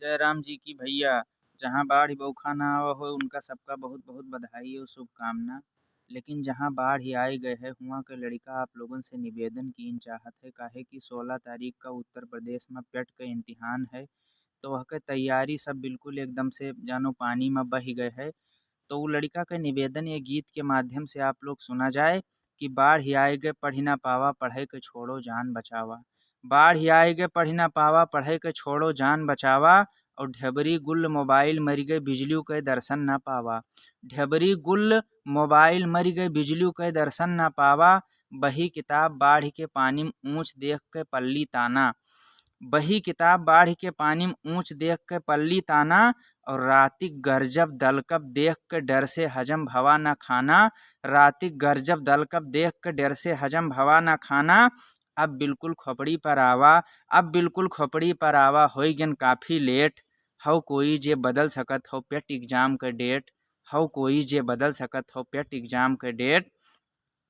जय राम जी की भैया। जहाँ बाढ़ बौखा ना आवा हो उनका सबका बहुत बहुत बधाई और शुभकामना। लेकिन जहाँ बाढ़ ही आए गए है हुआ के लड़का आप लोगन से निवेदन की चाहत है काहे कि 16 तारीख का उत्तर प्रदेश में पेट का इम्तिहान है। तो वह के तैयारी सब बिल्कुल एकदम से जानो पानी में बह गए है। तो वो लड़का का निवेदन ये गीत के माध्यम से आप लोग सुना जाए कि बाढ़ ही आएगे पढ़ी ना पावा पढ़े के छोड़ो जान बचावा। बाढ़ ही आएगे पढ़ी ना पावा पढ़े के छोड़ो जान बचावा। और ढेबरी गुल मोबाइल मर गए बिजलियों के दर्शन ना पावा। ढेबरी गुल मोबाइल मर गए बिजलियों के दर्शन ना पावा। बही किताब बाढ़ के पानी में ऊंच देख के पल्ली ताना। बही किताब बाढ़ के पानी में ऊंच देख के पल्ली ताना। और रातिक गरजब दलकब देख के डर से हजम भवा न खाना। रातिक गरजब दलकब देख के डर से हजम भवा न खाना। अब बिल्कुल खोपड़ी पर आवा। अब बिल्कुल खोपड़ी पर आवा होई गन काफ़ी लेट। हव कोई जे बदल सकत हो पेट एग्जाम के डेट। हव कोई जे बदल सकत हो पेट एग्जाम के डेट।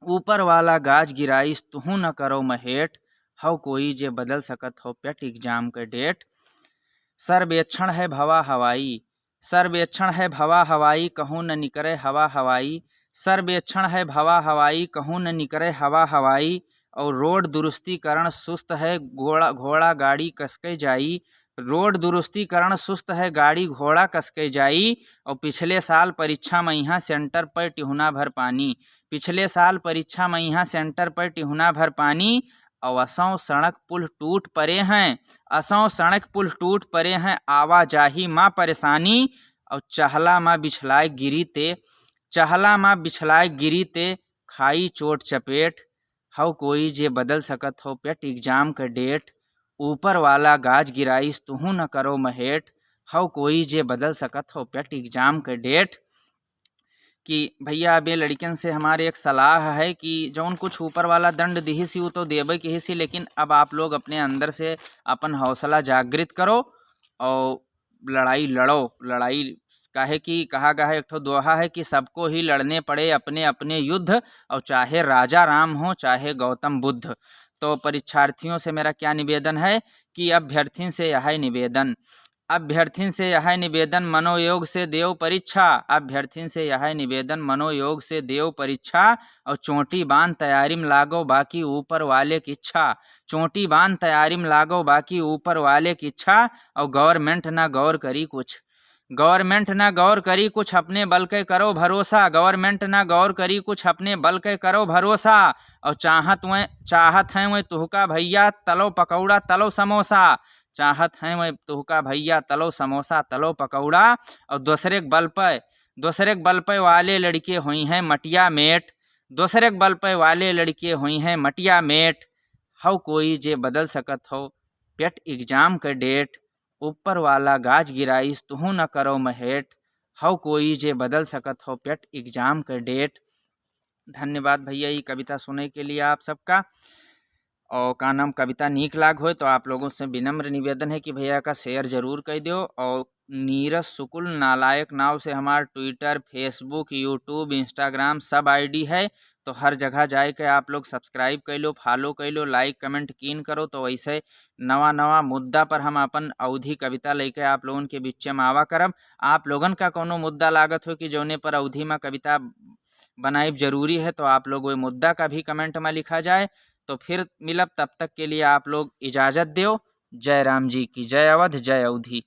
ऊपर वाला गाज गिराइस तुहू न करो महेट। हव कोई जे बदल सकत हो पेट एग्जाम के डेट। सर्वेक्षण है भवा हवाई। सर्वेक्षण है भवा हवाई कहूँ न निकरे हवा हवाई। सर्वेक्षण है भवा हवाई कहूँ न निकरे हवा हवाई। और रोड दुरुस्तीकरण सुस्त है घोड़ा घोड़ा गाड़ी कसके जाई। रोड दुरुस्तीकरण सुस्त है गाड़ी घोड़ा कसके जाई। और पिछले साल परीक्षा में यहाँ सेंटर पर टिहुना भर पानी। पिछले साल परीक्षा में यहाँ सेंटर पर टिहुना भर पानी। और असों सड़क पुल टूट पड़े हैं। असों सड़क पुल टूट पड़े हैं आवाजाही माँ परेशानी। और चहला माँ बिछलाए गिरी ते। चहला माँ बिछलाए गिरी ते खाई चोट चपेट। हव कोई जे बदल सकत हो पेट एग्जाम के डेट। ऊपर वाला गाज गिराइस तुहू न करो महेट। हव कोई जे बदल सकत हो पेट एग्जाम के डेट। कि भैया अब ये लड़कियन से हमारे एक सलाह है कि जौन कुछ ऊपर वाला दंड दिही सी वो तो देबे के ही सी, लेकिन अब आप लोग अपने अंदर से अपन हौसला जागृत करो और लड़ाई लड़ो। लड़ाई काहे कि कहा गया है एक ठो दोहा है कि सबको ही लड़ने पड़े अपने अपने युद्ध। और चाहे राजा राम हो चाहे गौतम बुद्ध। तो परीक्षार्थियों से मेरा क्या निवेदन है कि अभ्यर्थियों से यह निवेदन। अभ्यर्थिन से यह निवेदन मनोयोग से देव परीक्षा। अभ्यर्थिन से यह निवेदन मनोयोग से देव परीक्षा। और चोटी बांध तैयारी में लागो बाकी ऊपर वाले की इच्छा। चोटी बांध तैयारी में लागो बाकी ऊपर वाले की इच्छा। और गवर्नमेंट ना गौर करी कुछ। गवर्नमेंट ना गौर करी कुछ अपने बल के करो भरोसा। गवर्नमेंट ना गौर करी कुछ अपने बल के करो भरोसा। और चाहत हैं वह तुहका भैया तलो पकौड़ा तलो समोसा। चाहत हैं वह तुहका भैया तलो समोसा तलो पकौड़ा। और दूसरे बल पे वाले लड़के हुई हैं मटिया मेट। दूसरे बल पे वाले लड़के हुई हैं मटिया मेट। हव कोई जे बदल सकत हो पेट एग्जाम के डेट। ऊपर वाला गाज गिराइस तुहू न करो महेट। हव कोई जे बदल सकत हो पेट एग्जाम के डेट। धन्यवाद भैया ये कविता सुनने के लिए आप सबका। और का नाम कविता नीक लाग हो तो आप लोगों से विनम्र निवेदन है कि भैया का शेयर जरूर कर दो। और नीरज शुक्ल नालायक नाव से हमारा ट्विटर फेसबुक यूट्यूब इंस्टाग्राम सब आईडी है। तो हर जगह जाए के आप लोग सब्सक्राइब कर लो फॉलो कर लो लाइक कमेंट कीन करो। तो वैसे नवा नवा मुद्दा पर हम अपन अवधि कविता लेके आप लोगों के बीच में आवा करब। आप लोगन का कोनो मुद्दा लागत हो कि जौने पर अवधि में कविता बनाई जरूरी है तो आप लोग वो मुद्दा का भी कमेंट में लिखा जाए। तो फिर मिलब तब तक के लिए आप लोग इजाज़त दो। जय राम जी की जय अवध जय अवधि।